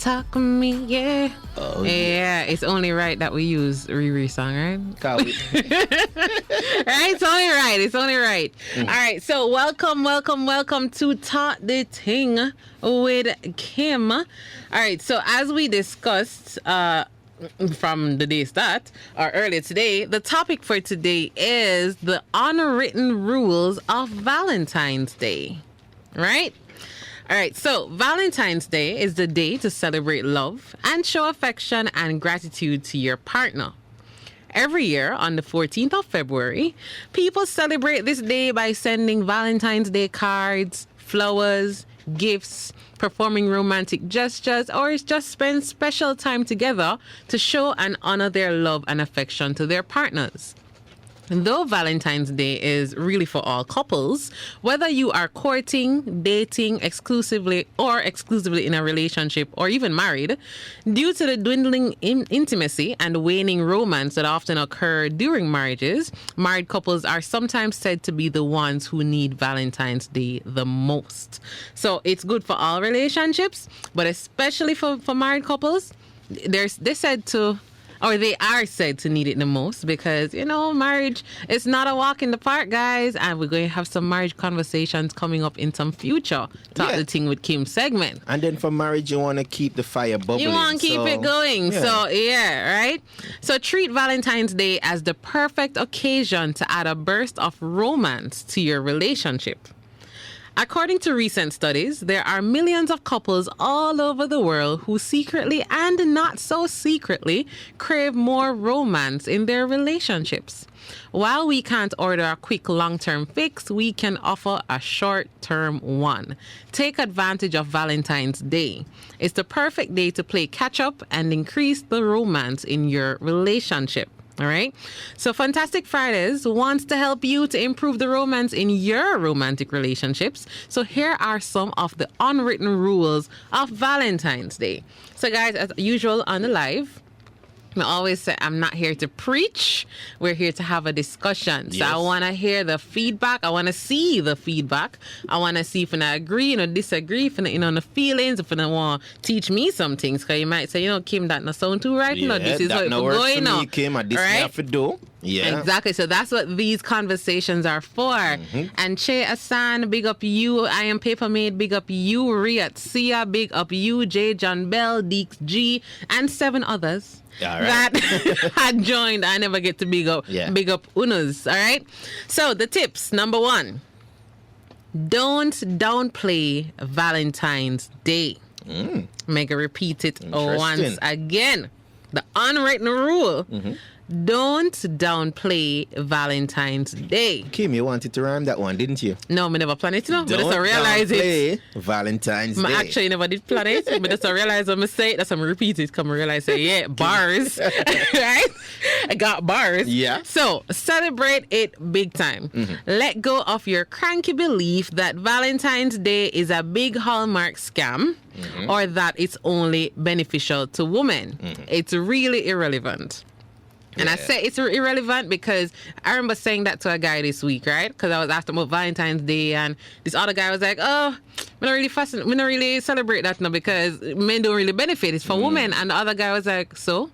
talk to me, yeah. Oh, yeah, it's only right that we use Riri song, right? Right, It's only right. All right, so welcome to Talk the Ting with Kim. All right, so as we discussed from the day start or earlier today, the topic for today is the unwritten rules of Valentine's Day, right? All right, so Valentine's Day is the day to celebrate love and show affection and gratitude to your partner. Every year on the 14th of February, people celebrate this day by sending Valentine's Day cards, flowers, gifts, performing romantic gestures, or just spend special time together to show and honor their love and affection to their partners. Though Valentine's Day is really for all couples, whether you are courting, dating exclusively in a relationship or even married, due to the dwindling intimacy and waning romance that often occur during marriages, married couples are sometimes said to be the ones who need Valentine's Day the most. So it's good for all relationships, but especially for married couples, they are said to need it the most because, marriage is not a walk in the park, guys. And we're going to have some marriage conversations coming up in some future Talk the Ting with Kim segment. And then for marriage, you want to keep the fire bubbling. You want to keep it going. Yeah. So, right? So treat Valentine's Day as the perfect occasion to add a burst of romance to your relationship. According to recent studies, there are millions of couples all over the world who secretly and not so secretly crave more romance in their relationships. While we can't order a quick long-term fix, we can offer a short-term one. Take advantage of Valentine's Day. It's the perfect day to play catch-up and increase the romance in your relationship. All right. So Funtastic Fridays wants to help you to improve the romance in your romantic relationships. So here are some of the unwritten rules of Valentine's Day. So guys, as usual on the live, I always say I'm not here to preach. We're here to have a discussion. So I want to hear the feedback. I want to see the feedback. I want to see if I agree or disagree, if the feelings, if I want to teach me some things. Because you might say, Kim, that not sound too right. This is what we're going on. Kim, this right? Have to do. Yeah. Exactly. So that's what these conversations are for. And Che Asan, big up you. I am Papermade, big up you. Riyat Sia, big up you. J. John Bell, Deeks G, and 7 others. That had joined. I never get to big up Unos. All right. So the tips. Number 1, don't downplay Valentine's Day. Make repeat it once again. The unwritten rule. Don't downplay Valentine's Day. Kim, you wanted to rhyme that one, didn't you? No, I never planned it, but just I realize it. Valentine's Day. I actually never did plan it, but just I realize I'm say it. That's I'm repeat it. Come realize bars, right? I got bars. Yeah. So celebrate it big time. Let go of your cranky belief that Valentine's Day is a big Hallmark scam or that it's only beneficial to women. It's really irrelevant. And I say it's irrelevant because I remember saying that to a guy this week, right? Because I was asking about Valentine's Day, and this other guy was like, "Oh, we don't really celebrate that now because men don't really benefit. It's for women." And the other guy was like, "So,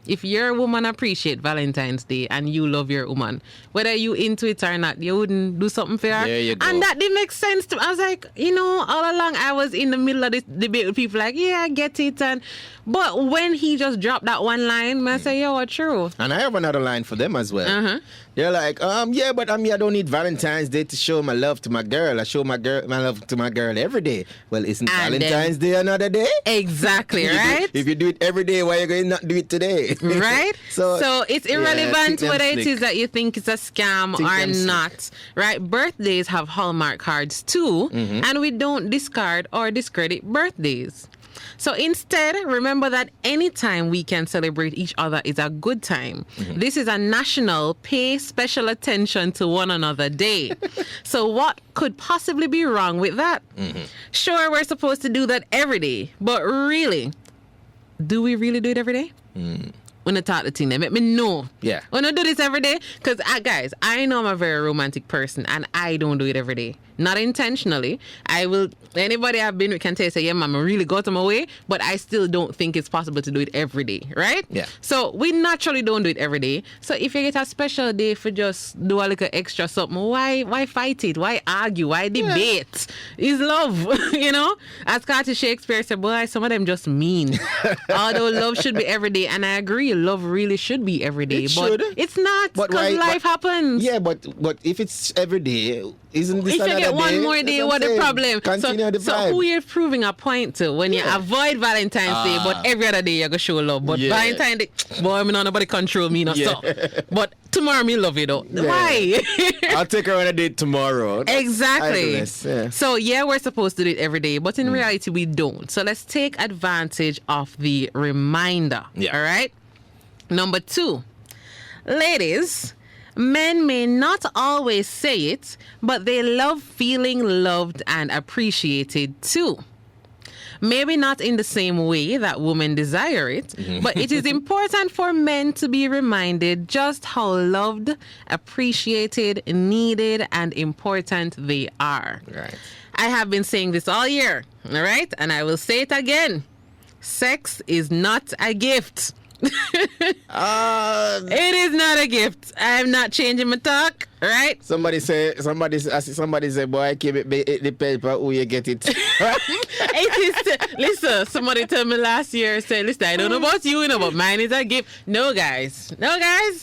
if your woman appreciate Valentine's Day and you love your woman, whether you into it or not, you wouldn't do something for her." There you go. And that didn't make sense to me. I was like, all along I was in the middle of this debate with people like, yeah, I get it. But when he just dropped that one line, I say, yo, true. And I have another line for them as well. They're like, I don't need Valentine's Day to show my love to my girl. I show my love to my girl every day. Well, isn't Valentine's Day another day? Exactly, right? If you do it every day, why are you going to not do it today? Right? So it's irrelevant whether it is that you think it's a scam or not, right? Birthdays have Hallmark cards too, and we don't discard or discredit birthdays. So instead, remember that any time we can celebrate each other is a good time. This is a national pay special attention to one another day. So what could possibly be wrong with that? Sure, we're supposed to do that every day, but really, do we really do it every day? when I talk the thing, let me know. Yeah. When I do this every day, because guys, I know I'm a very romantic person and I don't do it every day. Not intentionally. Anybody I've been with can tell you, say, yeah, mama, really got them away, but I still don't think it's possible to do it every day, right? Yeah. So we naturally don't do it every day. So if you get a special day for just do a little extra something, why fight it? Why argue? Why debate? It's love, you know? As Scotty Shakespeare said, boy, some of them just mean. Although love should be every day, and I agree, love really should be every day. But it's not, because life happens. Yeah, but if it's every day, isn't this if you get one more day, what the problem? So who you're proving a point to when you avoid Valentine's Day, but every other day you go show love. But Valentine's Day, boy, me not nobody control me, no so. But tomorrow me love you though. Why? I'll take her on a date tomorrow. Exactly. So we're supposed to do it every day, but in reality we don't. So let's take advantage of the reminder. All right. Number 2, ladies. Men may not always say it, but they love feeling loved and appreciated too. Maybe not in the same way that women desire it, but it is important for men to be reminded just how loved, appreciated, needed, and important they are. Right. I have been saying this all year, all right? And I will say it again. Sex is not a gift. It is not a gift. I'm not changing my talk, right? Somebody say, boy, keep it depends on who you get it. Listen, somebody told me last year, said, listen, I don't know about you, but mine is a gift. No, guys,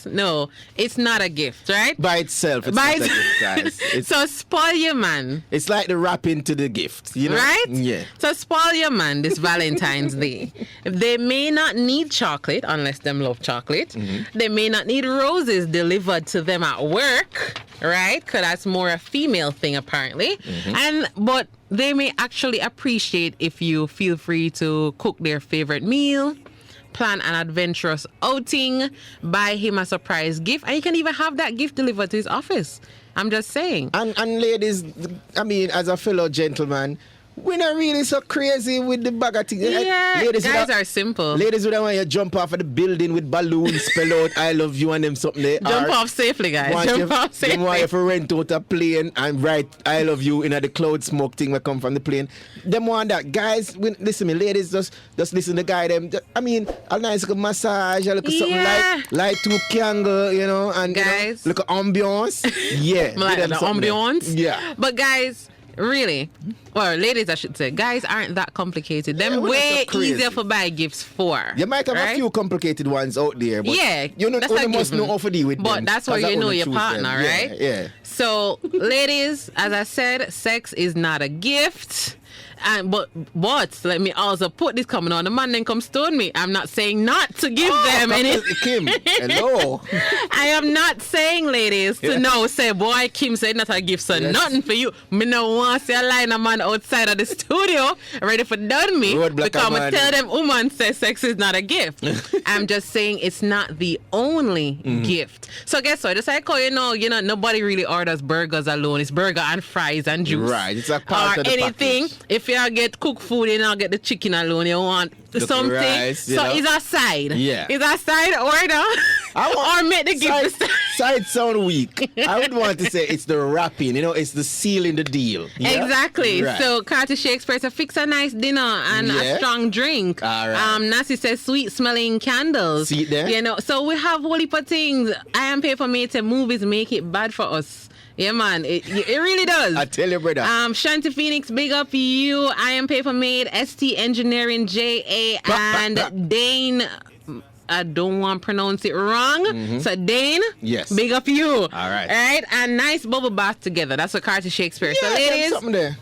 no, it's not a gift, right? By itself, it's not a gift, guys. So spoil your man. It's like the wrapping to the gift, you know? Right? Yeah. So spoil your man this Valentine's Day. They may not need chocolate, unless them love chocolate. They may not need roses delivered to them at work, right? Because that's more a female thing, apparently. But they may actually appreciate if you feel free to cook their favorite meal, plan an adventurous outing, buy him a surprise gift, and you can even have that gift delivered to his office. I'm just saying. And ladies, I mean, as a fellow gentleman, we're not really so crazy with the bag of things. Yeah, ladies guys are simple. Ladies would want you jump off of the building with balloons, spell out I love you and them something there. Jump off safely, guys. Jump off safely. Them want you to rent out a plane and write I love you in the cloud smoke thing that come from the plane. Them want that. Guys, listen me, ladies, just listen to the guy them. I mean, a nice little massage, a little something like to candle, you know, and guys, look at ambiance. Yeah. Like the ambiance. Yeah. But guys, really, or ladies I should say, guys aren't that complicated. Them way easier for buy gifts for. You might have a few complicated ones out there, but you must know how to deal with them. But that's where you know your partner, right? Yeah. So ladies, as I said, sex is not a gift. But let me also put this coming on. The man then come stone me. I'm not saying not to give them any. Kim, hello. I am not saying, ladies, to know, say, boy, Kim said not a gift, so nothing for you. Me no want to see a line of man outside of the studio ready for done me. Because I tell them, woman says sex is not a gift. I'm just saying it's not the only gift. So guess what? Just like how you know, nobody really orders burgers alone. It's burger and fries and juice. Right. It's a part of the anything. package. If you get cooked food, you don't get the chicken alone. You want something. Rice, so it's a side. Yeah. It's a side order. Or make the gift. Side sound weak. I would want to say it's the wrapping. It's the sealing the deal. Yeah? Exactly. Right. So Carter Shakespeare says fix a nice dinner and a strong drink. All right. Nancy says sweet smelling candles. See it there? So we have whole heap of things. I am paper made to movies make it bad for us. Yeah, man, it really does. I tell you, brother. Shanti Phoenix, big up you. I am paper made, ST Engineering, JA, and Dane. I don't want to pronounce it wrong. So Dane, yes, big up you. All right, and nice bubble bath together. That's what Carter Shakespeare. Yeah, so ladies, something there.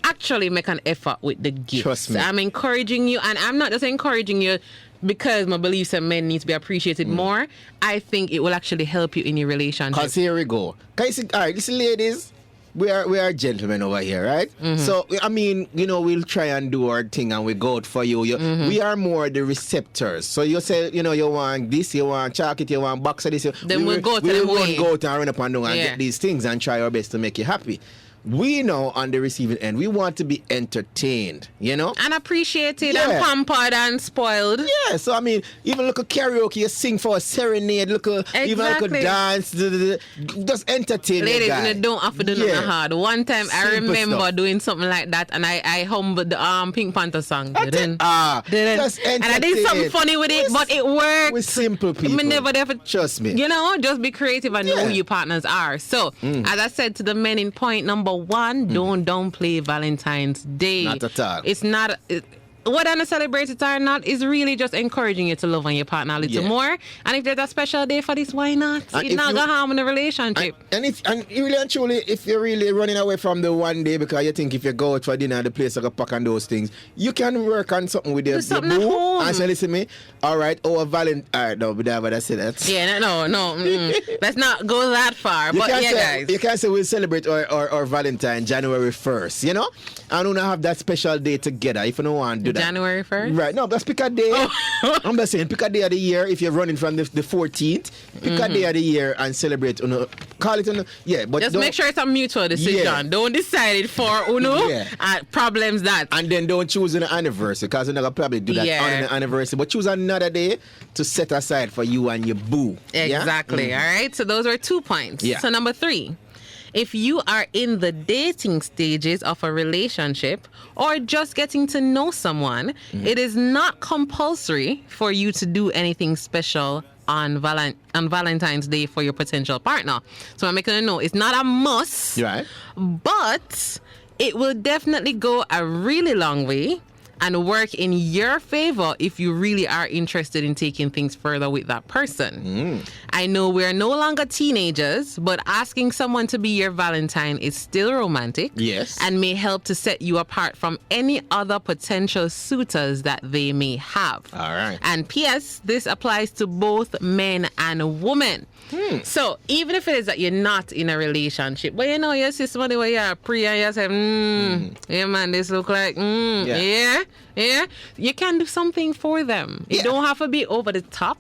Actually make an effort with the gifts. Trust me. I'm encouraging you, and I'm not just encouraging you because my beliefs and men need to be appreciated more. I think it will actually help you in your relationship. Because here we go. Can you see, all right, listen, ladies, we are gentlemen over here, right? So, I mean, we'll try and do our thing and we go out for you. We are more the receptors. So you say, you want this, you want chocolate, you want box of this. Then we'll go to the way. We'll go out and run up and down and get these things and try our best to make you happy. we know on the receiving end, we want to be entertained, you know? And appreciated Yeah. and pampered and spoiled. Yeah, so I mean, even look at karaoke, you sing for a serenade, look at even look Exactly. at dance, just entertain the Ladies, guy. you don't have to do nothing hard. One time I Simple remember stuff. doing something like that, and I humbled the Pink Panther song. Didn't. Just And I did something entertain. funny with it, but it worked. With simple people. Me never ever, Trust me. you know, just be creative and know who Yeah. your partners are. So, as I said to the men in point number 1, don't downplay Valentine's Day. Not at all. It's not. Whether to celebrate it or not is really just encouraging you to love on your partner a little Yeah. more. And if there's a special day for this, why not? And It's if not you- gonna harm in the relationship. And really and truly, if you're really running away from the one day because you think if you go out for dinner, the place like a pack and those things, you can work on something with your something at boo. home. And say, listen to me, all right, Valentine. All right, no, but I say that. Yeah, no. Let's not go that far. You But can't yeah, say, guys. You can't say we'll celebrate our Valentine January 1st, you know? And we'll not have that special day together if you don't want to do that. January 1st? Right, no, let's pick a day. I'm just saying, pick a day of the year. If you're running from the 14th, pick a day of the year and celebrate. Call it, but Just don't- make sure it's a mutual decision. Yeah. Don't decide it for Uno. Yeah. Problems that. And then don't choose an anniversary because you're not gonna probably do that Yeah. on an anniversary. But choose another day to set aside for you and your boo. Yeah? Exactly. All right. So those were 2 points. Yeah. So number 3. If you are in the dating stages of a relationship or just getting to know someone, it is not compulsory for you to do anything special on Valentine's Day for your potential partner. So I'm making a note. It's not a must, Right. but it will definitely go a really long way and work in your favor if you really are interested in taking things further with that person. I know we're no longer teenagers, but asking someone to be your Valentine is still romantic. Yes. And may help to set you apart from any other potential suitors that they may have. All right. And P.S., this applies to both men and women. So even if it is that you're not in a relationship, but you know, you see somebody where you're pre and you say, yeah man, this look like, yeah, you can do something for them. It Yeah. don't have to be over the top.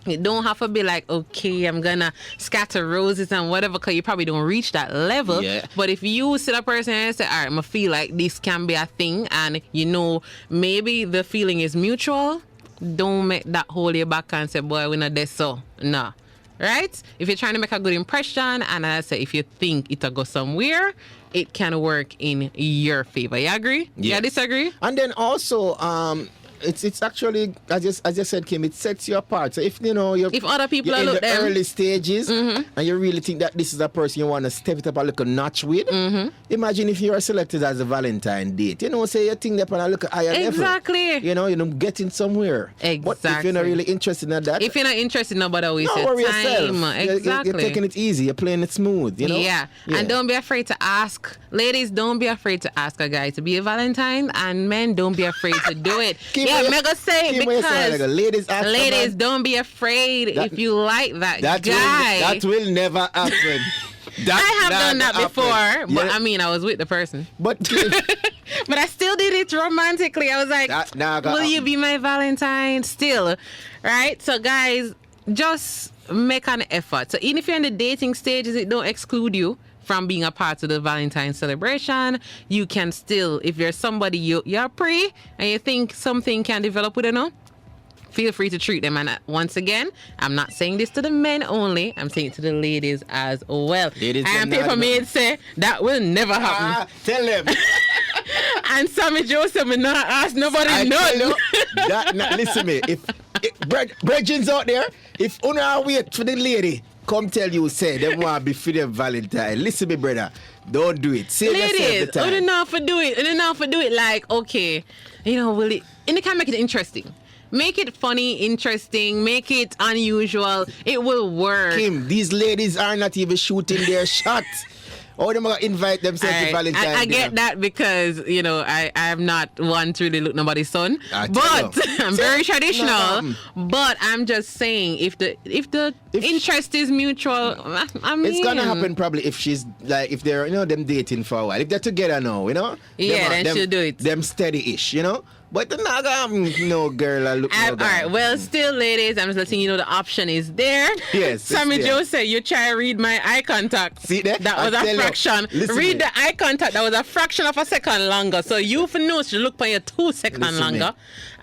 It don't have to be like, okay, I'm gonna scatter roses and whatever, because you probably don't reach that level. Yeah. But if you sit a person and say, all right, I feel like this can be a thing, and you know, maybe the feeling is mutual, don't make that hold you back and say, boy, we're not this, so nah. Right? If you're trying to make a good impression, and I say if you think it'll go somewhere, it can work in your favor. You agree? Yes. You disagree? And then also, it's actually, as you said, Kim, it sets you apart. So if you know If other people you're are in look the them, early stages and you really think that this is a person you want to step it up a little notch with, imagine if you are selected as a Valentine date. You know, say you think that and I look at higher level. Exactly. You know, getting somewhere. But if Exactly. you're not really interested in that, if you're not interested, nobody will waste don't your worry time. yourself. Exactly. You're taking it easy. You're playing it smooth. You know. Yeah. And don't be afraid to ask. Ladies, don't be afraid to ask a guy to be a Valentine, and men, don't be afraid to do it. Mega say it because ladies, don't be afraid if you like that guy. That will never happen. I have done that before, but Yeah. I mean, I was with the person. But But I still did it romantically. I was like, will you be my Valentine still? Right? So guys, just make an effort. So even if you're in the dating stages, it don't exclude you from being a part of the Valentine celebration. You can still, if you're somebody you're pre and you think something can develop with you, feel free to treat them. And once again, I'm not saying this to the men only. I'm saying it to the ladies as well. Ladies, and paper made say that will never happen. Tell them. And Sammy Joseph will not ask nobody I tell none. you, listen to me. If brethrens out there, if una wait for the lady, come tell you, say, they want to be for the Valentine. Listen to me, brother. Don't do it. Save yourself Ladies, the time. enough for do it. Like, okay, you know, will it? And it can make it interesting. Make it funny, interesting. Make it unusual. It will work. Kim, these ladies are not even shooting their shot. Or they're going to invite themselves to Valentine's I Day. get that because, you know, I'm not one to really look nobody's son. But I'm very traditional. But I'm just saying, if the interest is mutual, I mean, it's gonna happen probably if she's like, if they're, them dating for a while. If they're together now, Yeah, then she'll do it. Them steady-ish, But the naga, no girl, I look All right, well, still, ladies, I'm just letting you know the option is there. Yes. Sammy it's Joe there. said, you try to read my eye contact. See that? That was a fraction. Read the eye contact. That was a fraction of a second longer. So you for know she look for you 2 seconds longer.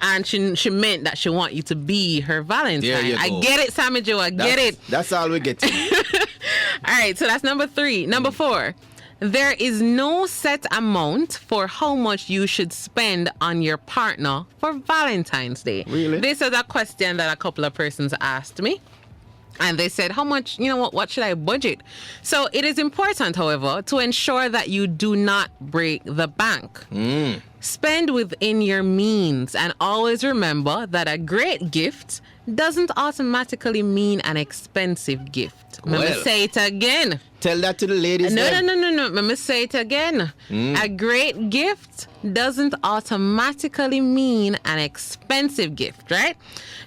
And she meant that she want you to be her Valentine. I get it, Sammy Joe. I get it. That's all we get. All right, so that's number 3. Number 4. There is no set amount for how much you should spend on your partner for Valentine's Day. Really? This is a question that a couple of persons asked me. And they said, how much, what should I budget? So it is important, however, to ensure that you do not break the bank. Spend within your means and always remember that a great gift doesn't automatically mean an expensive gift. Let me say it again. Tell that to the ladies. No. Let me say it again. A great gift doesn't automatically mean an expensive gift, right?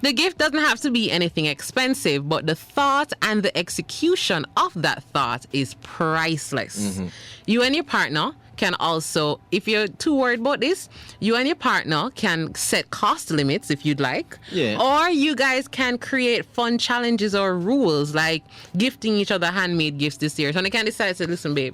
The gift doesn't have to be anything expensive, but the thought and the execution of that thought is priceless. You and your partner can also, if you're too worried about this, you and your partner can set cost limits if you'd like. Yeah. Or you guys can create fun challenges or rules like gifting each other handmade gifts this year. So they can decide to listen, babe,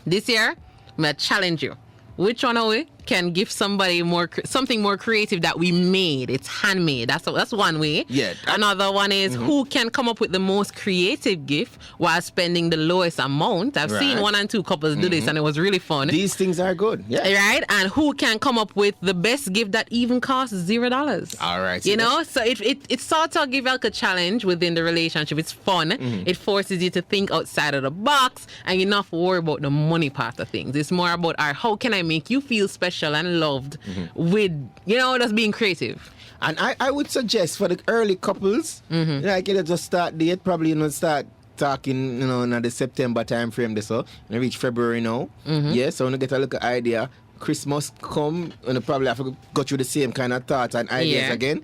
this year I'm gonna challenge you. Which one of we can give somebody something more creative that we made? It's handmade. That's one way. Yeah. Another one is who can come up with the most creative gift while spending the lowest amount. I've seen 1 and 2 couples do this, and it was really fun. These things are good. Yeah. Right? And who can come up with the best gift that even costs $0? All right. You know, so it sort of gives like a challenge within the relationship. It's fun. It forces you to think outside of the box, and you're not worried about the money part of things. It's more about how can I make you feel special and loved with, just being creative. And I would suggest for the early couples, like just start date, probably start talking, in the September time frame, so reach February now. Yeah, so when you get a little idea, Christmas come, and probably have to go through the same kind of thoughts and ideas again.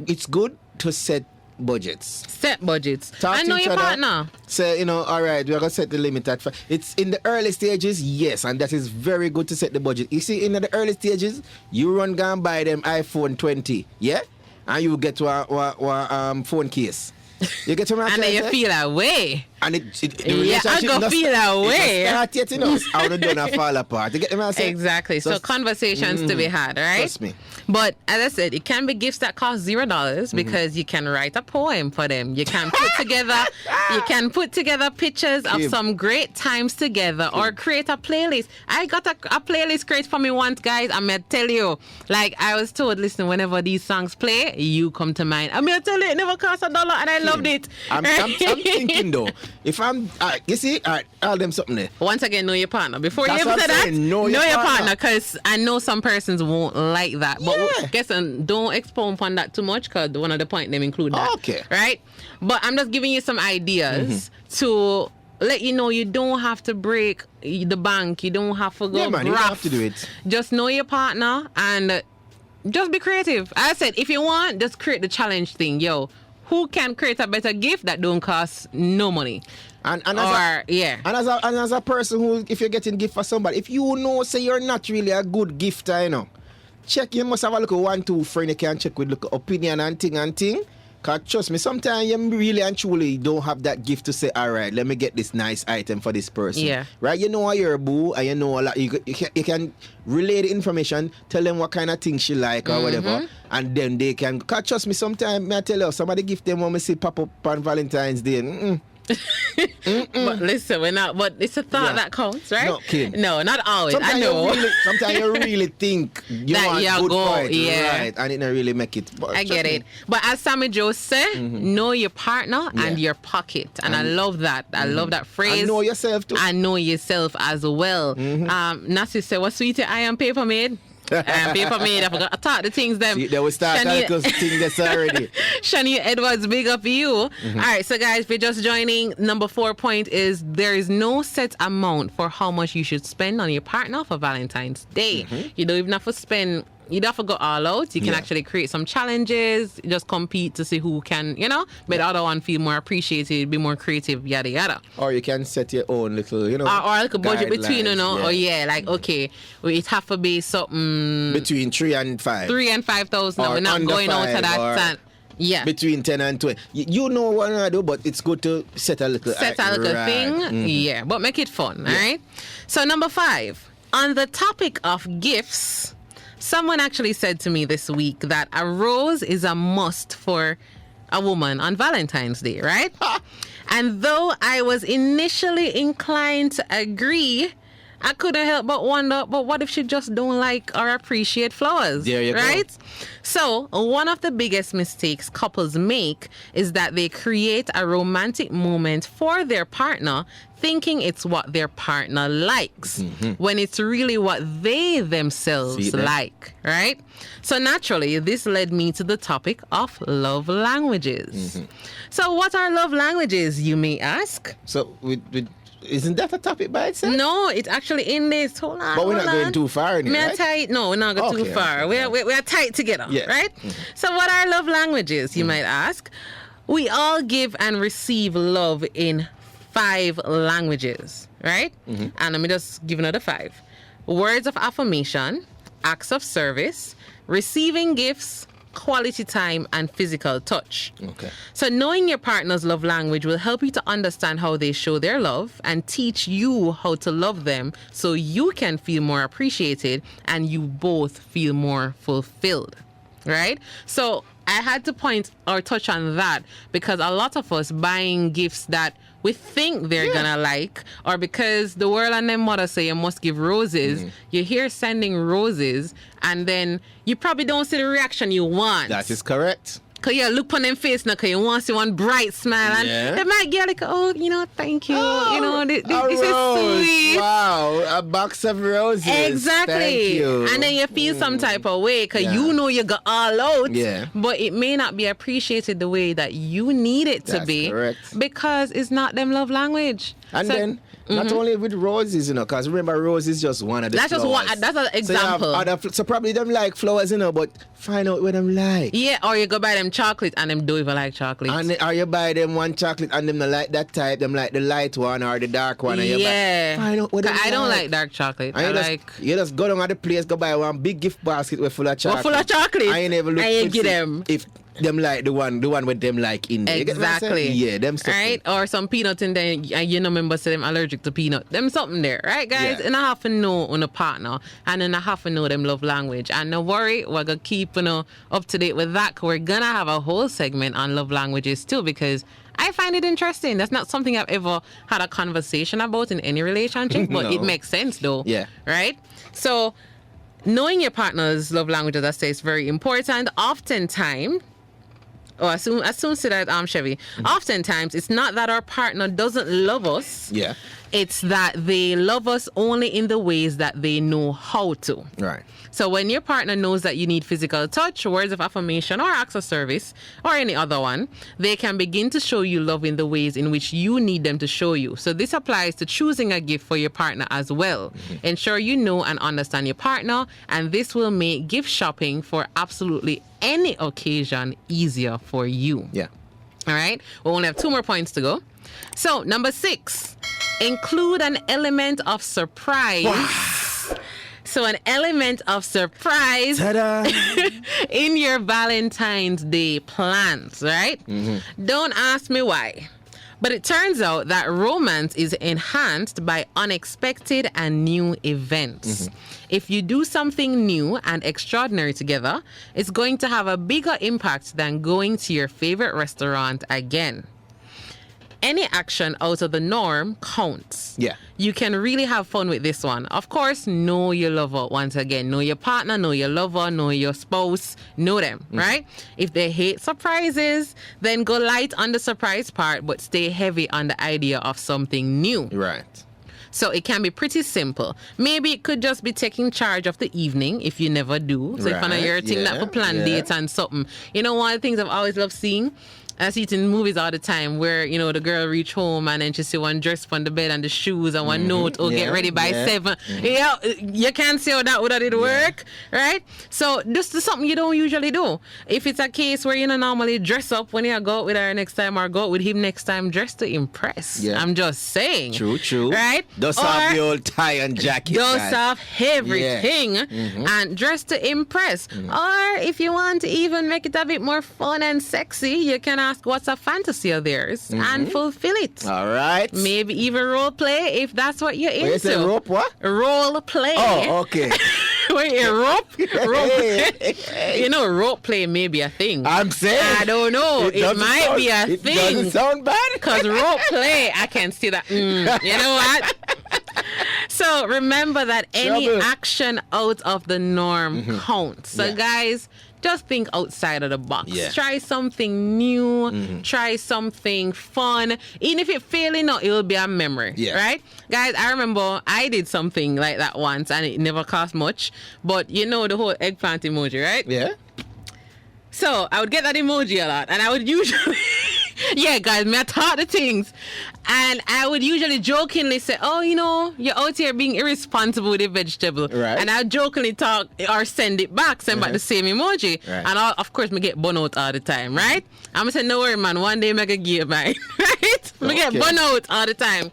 It's good to set budgets. Set budgets. Talk I know your partner. Say, all right, we're going to set the limit at 5. It's in the early stages, yes, and that is very good to set the budget. You see, in the early stages, you run go and buy them iPhone 20, yeah? And you get to a phone case. You get to my and then you feel that way. And the I go feel that way. Start yet, I would have done fall apart. You get me? Exactly. So conversations to be had, right? Trust me. But as I said, it can be gifts that cost $0 because you can write a poem for them. You can put together pictures of some great times together or create a playlist. I got a playlist created for me once, guys. I'm gonna tell you, like I was told, listen, whenever these songs play, you come to mind. I'm gonna tell you, it never cost $1, and I loved it. I'm thinking though. If I'm, you see, all right, I'll them something there. Once again, know your partner. Before That's you ever say that, know your partner, because I know some persons won't like that. But guess don't expound on that too much, because one of the point them include that. Okay. Right? But I'm just giving you some ideas to let you know you don't have to break the bank. You don't have to go you don't have to do it. Just know your partner and just be creative. As I said, if you want, just create the challenge thing. Who can create a better gift that don't cost no money? And as a person who, if you're getting gift for somebody, if you know, say you're not really a good gifter, check, you must have a look at 1-2 friend you can check with look opinion and thing. Because trust me, sometimes you really and truly don't have that gift to say, all right, let me get this nice item for this person. Yeah. Right? You know you're a boo and you know a lot. You can relay the information, tell them what kind of thing she like or whatever, and then they can. Because trust me, sometimes I tell you, somebody gift them when we see pop up on Valentine's Day. But listen, we're not. But it's a thought that counts, right? No, kid. No, not always. Sometimes I know. Sometimes you really think you want good point, right? And it don't really make it. But I get it. But as Sammy Joe said, know your partner and your pocket, and I love that. I love that phrase. And know yourself too. And know yourself as well. Nasi said, "What sweetie? I am paper made." Paper made. I forgot. I taught the things them. See, they will start because things that's already. Shani Edwards, big up you. All right, so guys, if you're just joining, number 4 point is there is no set amount for how much you should spend on your partner for Valentine's Day. You don't even have to spend you don't have to go all out. You can actually create some challenges, just compete to see who can, make the other one feel more appreciated, be more creative, yada yada. Or you can set your own little, or like a budget between, guidelines, like okay, it have to be something between 3 and 5. 3 and 5,000. We're not going out of that. Yeah. Between 10 and 20. You know what I do, but it's good to set a little thing. Mm-hmm. Yeah, but make it fun, all right? So number 5, on the topic of gifts, someone actually said to me this week that a rose is a must for a woman on Valentine's Day, right? And though I was initially inclined to agree, I couldn't help but wonder, but what if she just don't like or appreciate flowers? There you right? go. So, one of the biggest mistakes couples make is that they create a romantic moment for their partner thinking it's what their partner likes, when it's really what they themselves like, right? So naturally, this led me to the topic of love languages. So what are love languages, you may ask? So isn't that a topic by itself? No, it's actually in this. Hold on. But we're not going too far in it, right? Tight. No, we're not going too far. Okay. We're tight together, right? So what are love languages, you might ask? We all give and receive love in 5 languages, right? And let me just give another 5. Words of affirmation, acts of service, receiving gifts, quality time, and physical touch. Okay. So knowing your partner's love language will help you to understand how they show their love and teach you how to love them so you can feel more appreciated and you both feel more fulfilled, right? So I had to point or touch on that because a lot of us buying gifts that we think they're gonna like, or because the world and their mother say you must give roses, you hear sending roses, and then you probably don't see the reaction you want. That is correct. Cause you look on them face now, cause you want to see one bright smile, and they might get like, thank you, this is sweet. Wow, a box of roses. Exactly. Thank you. And then you feel some type of way, cause you know you got all out, but it may not be appreciated the way that you need it to be, correct. because it's not them love language. And then. Not only with roses, because remember, rose is just one of the flowers. That's an example. So probably them like flowers, but find out what them like. Yeah, or you go buy them chocolate and them don't even like chocolate. Or you buy them one chocolate and them not like that type, them like the light one or the dark one. And find out what them I don't like dark chocolate. And you just go down at the place, go buy one big gift basket with full of chocolate. Full of chocolate. I ain't never look and get them. If them like the one with them like in there. Exactly. Yeah, them stuff. Right? Or some peanut in there, and you know, remember say them allergic to peanut. Them something there, right, guys? And I have to know on a partner, and then I have to know them love language. And no worry, we're gonna keep up to date with that. Cause we're gonna have a whole segment on love languages too, because I find it interesting. That's not something I've ever had a conversation about in any relationship, but it makes sense though. Yeah. Right? So knowing your partner's love language, as I say, is very important. Oftentimes, I soon say that, Chevy. Oftentimes, it's not that our partner doesn't love us. Yeah. It's that they love us only in the ways that they know how to. Right. So when your partner knows that you need physical touch, words of affirmation, or acts of service, or any other one, they can begin to show you love in the ways in which you need them to show you. So this applies to choosing a gift for your partner as well. Ensure you know and understand your partner, and this will make gift shopping for absolutely any occasion easier for you. Yeah. All right. We only have 2 more points to go. So number 6, include an element of surprise. Wow. So an element of surprise in your Valentine's Day plans, right? Don't ask me why. But it turns out that romance is enhanced by unexpected and new events. If you do something new and extraordinary together, it's going to have a bigger impact than going to your favorite restaurant again. Any action out of the norm counts. Yeah. You can really have fun with this one. Of course, know your lover once again. Know your partner, know your lover, know your spouse, know them, right? If they hate surprises, then go light on the surprise part, but stay heavy on the idea of something new. Right. So it can be pretty simple. Maybe it could just be taking charge of the evening if you never do. So if you're a thing that for plan dates and something. You know, one of the things I've always loved seeing, I see it in movies all the time where, you know, the girl reach home and then she see one dress on the bed and the shoes and one note, oh, get ready by 7. Yeah, you can't see how that would have work, right? So this is something you don't usually do. If it's a case where you don't normally dress up when you go out with her next time or go out with him next time, dress to impress. Yeah. I'm just saying. True. Right? Does have the old tie and jacket. Does have everything and dress to impress. Or if you want to even make it a bit more fun and sexy, you can ask what's a fantasy of theirs and fulfill it. All right. Maybe even role play if that's what you're into. Wait, say rope what? Role play. Oh, okay. Wait, rope play. You know, rope play may be a thing. I'm saying. I don't know. It might be a thing. It doesn't sound bad. Because rope play, I can see that. You know what? So remember that any action out of the norm counts. So guys, just think outside of the box. Yeah. Try something new. Try something fun. Even if it failing out, it will be a memory. Yeah. Right? Guys, I remember I did something like that once and it never cost much. But you know the whole eggplant emoji, right? Yeah. So I would get that emoji a lot and I would usually... Yeah, guys, I taught the things. And I would usually jokingly say, oh, you know, you're out here being irresponsible with a vegetable. Right. And I would jokingly talk or send it back, send back the same emoji. Right. And of course, me get bun out all the time, right? I'm going to say, no worry, man, one day I can give mine, right? Me get bun out all the time.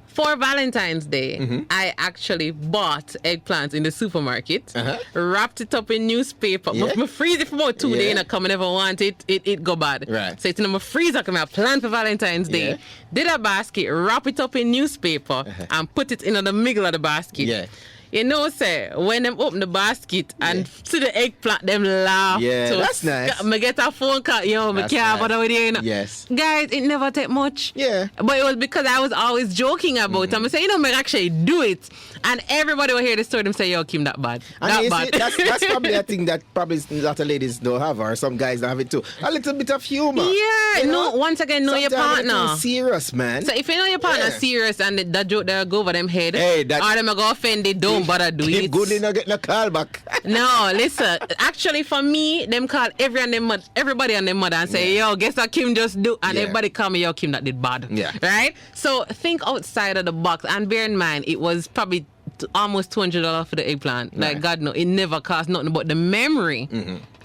For Valentine's Day, I actually bought eggplants in the supermarket, wrapped it up in newspaper. I freeze it for about 2 days and I come and never want it. It go bad. Right. So it's in my freezer. I plan for Valentine's Day. Did a basket, wrap it up in newspaper and put it in the middle of the basket. Yeah. You know, say, when them open the basket and see the eggplant, them laugh. Yeah, so that's nice. Me get a phone call, me can't bother with you, know. Yes. Guys, it never take much. Yeah. But it was because I was always joking about it. I'm saying, me actually do it. And everybody will hear the story and say, yo, Kim, that bad. And that bad. See, that's probably a thing that probably a lot of ladies don't have, or some guys don't have it too. A little bit of humor. Yeah. You know? Once again, know your partner. Serious, man. So if you know your partner serious and that joke that go over them head, or them go offended, don't bother do it. Goodly not getting a call back. No, listen. Actually, for me, them call everybody and their mother and say, yo, guess what Kim just do? And everybody call me, yo, Kim, that did bad. Yeah. Right? So think outside of the box. And bear in mind, it was probably almost $200 for the eggplant. Like, God, no, it never cost nothing but the memory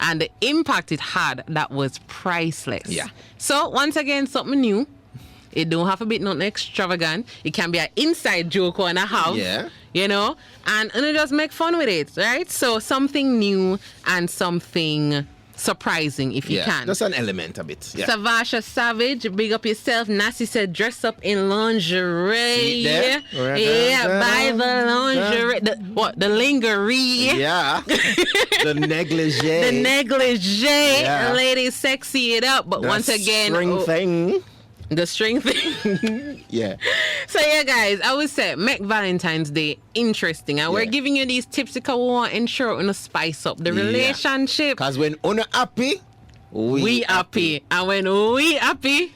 and the impact it had that was priceless. Yeah. So, once again, something new. It don't have to be nothing extravagant. It can be an inside joke or a half. Yeah. You know? And just make fun with it, right? So something new and something surprising if you can. Just an element a bit. Yeah. Savasha Savage, big up yourself. Nasi said dress up in lingerie. Yeah, buy the lingerie. The lingerie. Yeah. The negligee. The negligee. Yeah. Ladies, sexy it up. But once again, string thing. The string thing. Yeah. So yeah, guys, I would say make Valentine's Day interesting. And we're giving you these tips because we want to ensure we spice up the relationship. Because when una happy, we happy. And when we happy,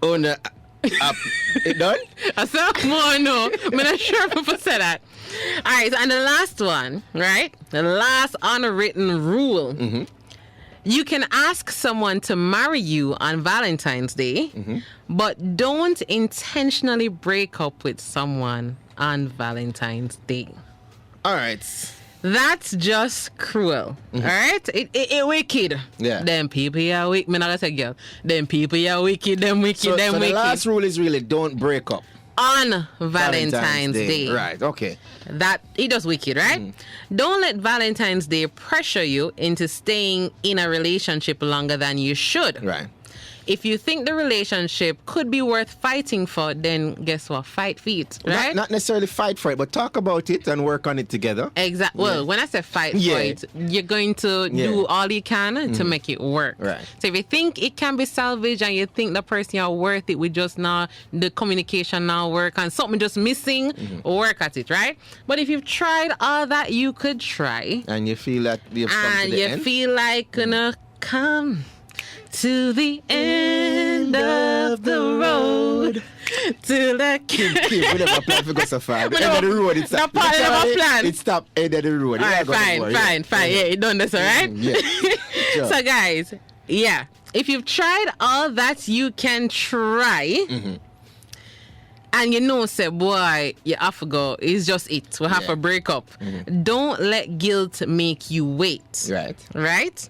una happy. It done? I said more no. I'm not sure if I said that. All right, so and the last one, right? The last unwritten rule. You can ask someone to marry you on Valentine's Day, but don't intentionally break up with someone on Valentine's Day. All right. That's just cruel. All right? It wicked. Yeah. Them people are wicked. I'm not going to say girl. Them people are wicked. Them wicked. So the last rule is really don't break up. On Valentine's Day. Right, okay. That it does wicked, right? Don't let Valentine's Day pressure you into staying in a relationship longer than you should. Right. If you think the relationship could be worth fighting for, then guess what? Fight for it, right? Not necessarily fight for it, but talk about it and work on it together. Exactly. Well, when I say fight for it, you're going to do all you can to make it work. Right. So if you think it can be salvaged and you think the person you're worth it, with just now the communication now work and something just missing, work at it, right? But if you've tried all that you could try, and you feel that you've come to the end, and you feel like gonna come to the end of the road. Till the Kim, we never plan to go so far. The end of the road, it's not part of our plan. It's stop end of the road. All right, fine. Yeah, you done this, all right? Yeah. Sure. So, guys, if you've tried all that you can try, and you know, say, boy, you have to go. It's just it. We have to break up. Don't let guilt make you wait. Right?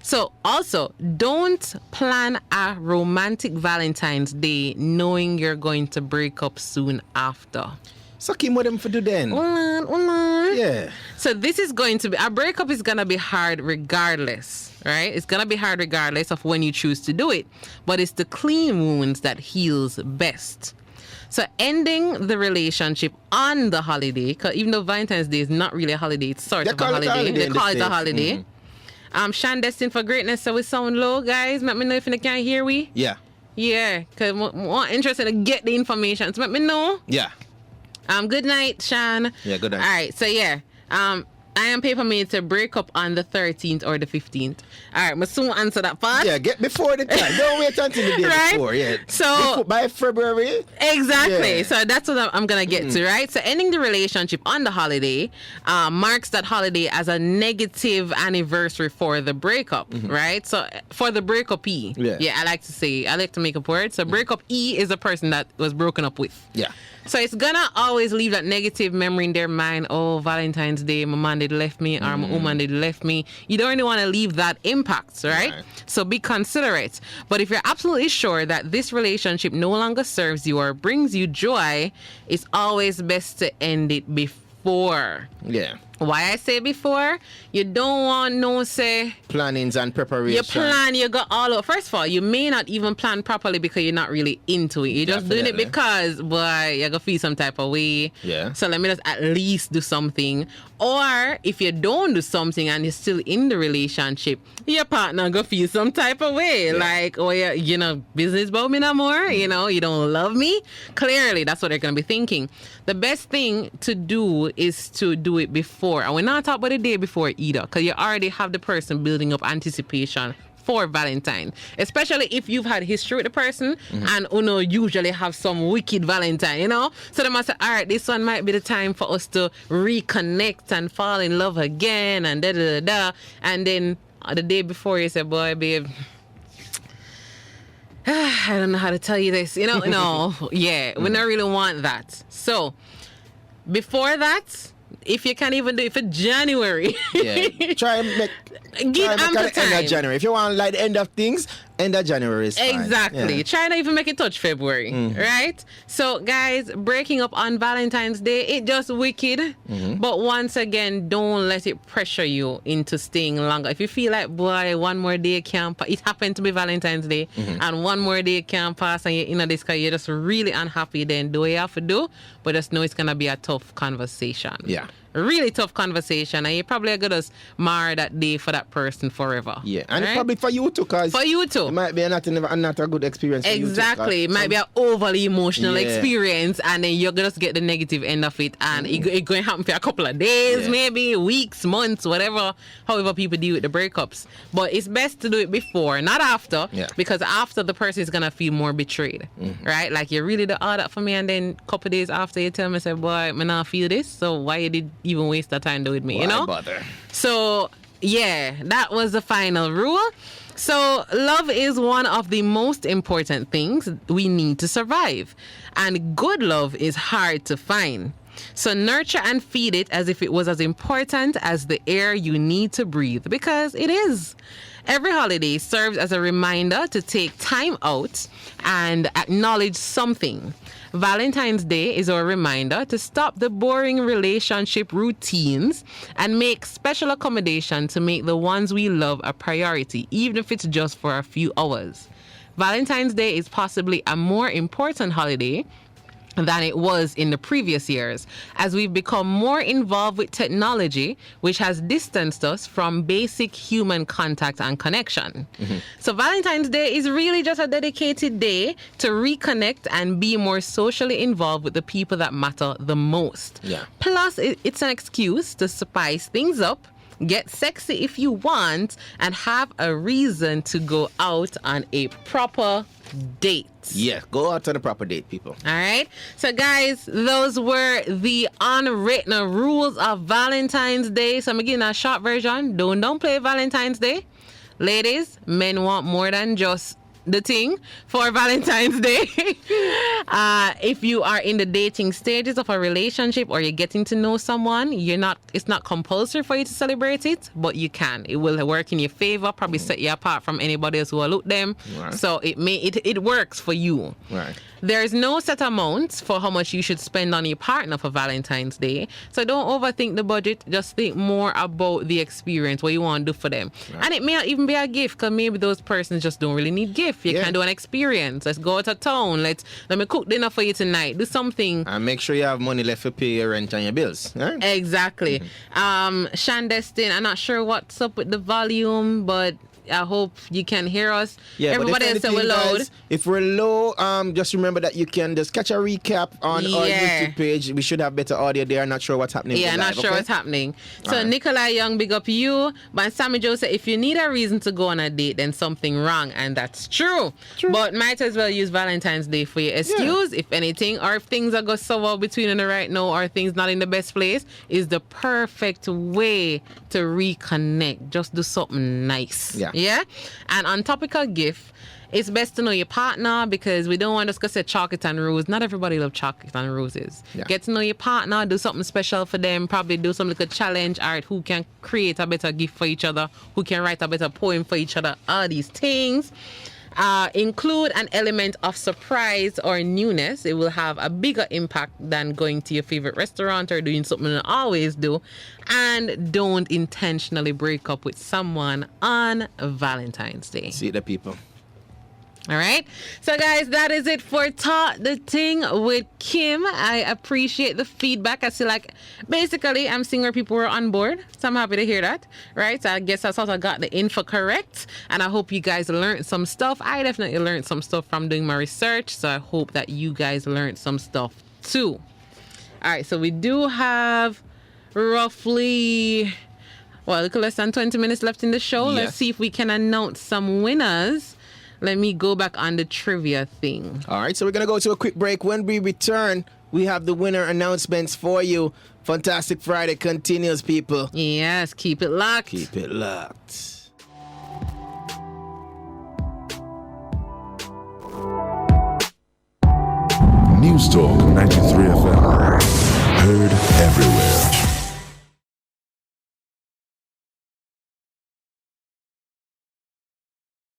So, also, don't plan a romantic Valentine's Day knowing you're going to break up soon after. So, Kim, what them for do then? Yeah. So, this is going to be, a breakup is going to be hard regardless, right? It's going to be hard regardless of when you choose to do it. But it's the clean wounds that heals best. So ending the relationship on the holiday, because even though Valentine's Day is not really a holiday, it's sort of a holiday. They call it a holiday. Sean destined for greatness, so we sound low, guys. Let me know if you can't hear we. Yeah. Yeah, because more interested to get the information. So let me know. Yeah. Good night, Sean. Yeah, good night. All right, so yeah. I am paper made to break up on the 13th or the 15th. All right, I'm soon answer that part. Yeah, get before the time. Don't wait until the day right? before. Yeah. So by February. Exactly. Yeah. So that's what I'm gonna get to, right? So ending the relationship on the holiday marks that holiday as a negative anniversary for the breakup, right? So for the breakup E. Yeah, I like to make up words. So breakup E is a person that was broken up with. Yeah. So it's gonna always leave that negative memory in their mind. Oh, Valentine's Day, my man did left me, or my woman did left me. You don't really want to leave that impact, right? So be considerate. But if you're absolutely sure that this relationship no longer serves you or brings you joy, it's always best to end it before. Yeah. Why I say before? You don't want no say plannings and preparation. You plan, you got all over. First of all, you may not even plan properly because you're not really into it. You're just doing it because, boy, you're gonna feel some type of way. Yeah. So let me just at least do something. Or if you don't do something and you're still in the relationship, your partner gonna feel some type of way. Yeah. Like, oh yeah, you know, business about me no more. You know, you don't love me. Clearly, that's what they're gonna be thinking. The best thing to do is to do it before. And we're not talking about the day before either, because you already have the person building up anticipation for Valentine, especially if you've had history with the person and usually have some wicked Valentine, you know? So they must say, all right, this one might be the time for us to reconnect and fall in love again and da-da-da-da. And then the day before you say, boy, babe, I don't know how to tell you this, you know? No, yeah, we don't really want that. So before that, if you can't even do it for January, try and make ample time. End of January. If you want like the end of things, end of January is fine. Exactly. Yeah. Try not even make it touch February, right? So, guys, breaking up on Valentine's Day, it just wicked. But once again, don't let it pressure you into staying longer. If you feel like, boy, one more day can't pass, it happened to be Valentine's Day, and one more day can't pass, and you're in this because you're just really unhappy, then do what you have to do. But just know it's going to be a tough conversation. Yeah. A really tough conversation, and you're probably going to mar that day for that person forever. Yeah, and probably for you too, because for you too. It might be not a good experience for exactly. you too, it might be an overly emotional experience, and then you're going to get the negative end of it, and it's going to happen for a couple of days, maybe weeks, months, whatever, however people deal with the breakups. But it's best to do it before, not after, because after the person is going to feel more betrayed, right? Like, you really did all that for me, and then a couple of days after you tell me, say, boy, I not feel this, so why you did even waste that time with me, you know? Bother? So, yeah, that was the final rule. So, love is one of the most important things we need to survive. And good love is hard to find. So, nurture and feed it as if it was as important as the air you need to breathe, because it is. Every holiday serves as a reminder to take time out and acknowledge something. Valentine's Day is our reminder to stop the boring relationship routines and make special accommodation to make the ones we love a priority, even if it's just for a few hours. Valentine's Day is possibly a more important holiday than it was in the previous years, as we've become more involved with technology, which has distanced us from basic human contact and connection. So Valentine's Day is really just a dedicated day to reconnect and be more socially involved with the people that matter the most. Plus, it's an excuse to spice things up, get sexy if you want, and have a reason to go out on a proper date. Yeah, go out on a proper date, people. All right. So, guys, those were the unwritten rules of Valentine's Day. So, I'm going to give a short version. Don't play Valentine's Day. Ladies, men want more than just the thing for Valentine's Day. If you are in the dating stages of a relationship or you're getting to know someone, it's not compulsory for you to celebrate it, but you can. It will work in your favor, probably set you apart from anybody else who will look them. Right. So it works for you. Right. There's no set amount for how much you should spend on your partner for Valentine's Day. So don't overthink the budget. Just think more about the experience, what you want to do for them. Right. And it may not even be a gift, because maybe those persons just don't really need gift. You can do an experience. Let's go out of town. Let me cook dinner for you tonight. Do something. And make sure you have money left to pay your rent and your bills. Right? Exactly. Shandestin, I'm not sure what's up with the volume, but I hope you can hear us. Yeah, everybody else said we're loud. Guys, if we're low, just remember that you can just catch a recap on our YouTube page. We should have better audio there. Not sure what's happening. Yeah, not sure what's happening. So Nikolai Young, big up you. But Sammy Joe said, if you need a reason to go on a date, then something wrong. And that's true. But might as well use Valentine's Day for your excuse, if anything. Or if things are going sour between you right now, or things not in the best place, is the perfect way to reconnect. Just do something nice. Yeah? And on topic of gift, it's best to know your partner, because we don't want to just say chocolate and roses. Not everybody loves chocolate and roses. Get to know your partner, do something special for them, probably do some little challenge, art, who can create a better gift for each other, who can write a better poem for each other, all these things. Include an element of surprise or newness. It will have a bigger impact than going to your favorite restaurant or doing something you always do. And don't intentionally break up with someone on Valentine's Day. See the people. All right. So, guys, that is it for Talk the Ting with Kim. I appreciate the feedback. I feel like basically I'm seeing where people were on board. So I'm happy to hear that. Right. So I guess I sort of got the info correct. And I hope you guys learned some stuff. I definitely learned some stuff from doing my research. So I hope that you guys learned some stuff too. All right. So we do have roughly, a little less than 20 minutes left in the show. Yes. Let's see if we can announce some winners. Let me go back on the trivia thing. All right, so we're going to go to a quick break. When we return, we have the winner announcements for you. Fantastic Friday continues, people. Yes, keep it locked. Keep it locked. News Talk 93 FM. Heard everywhere.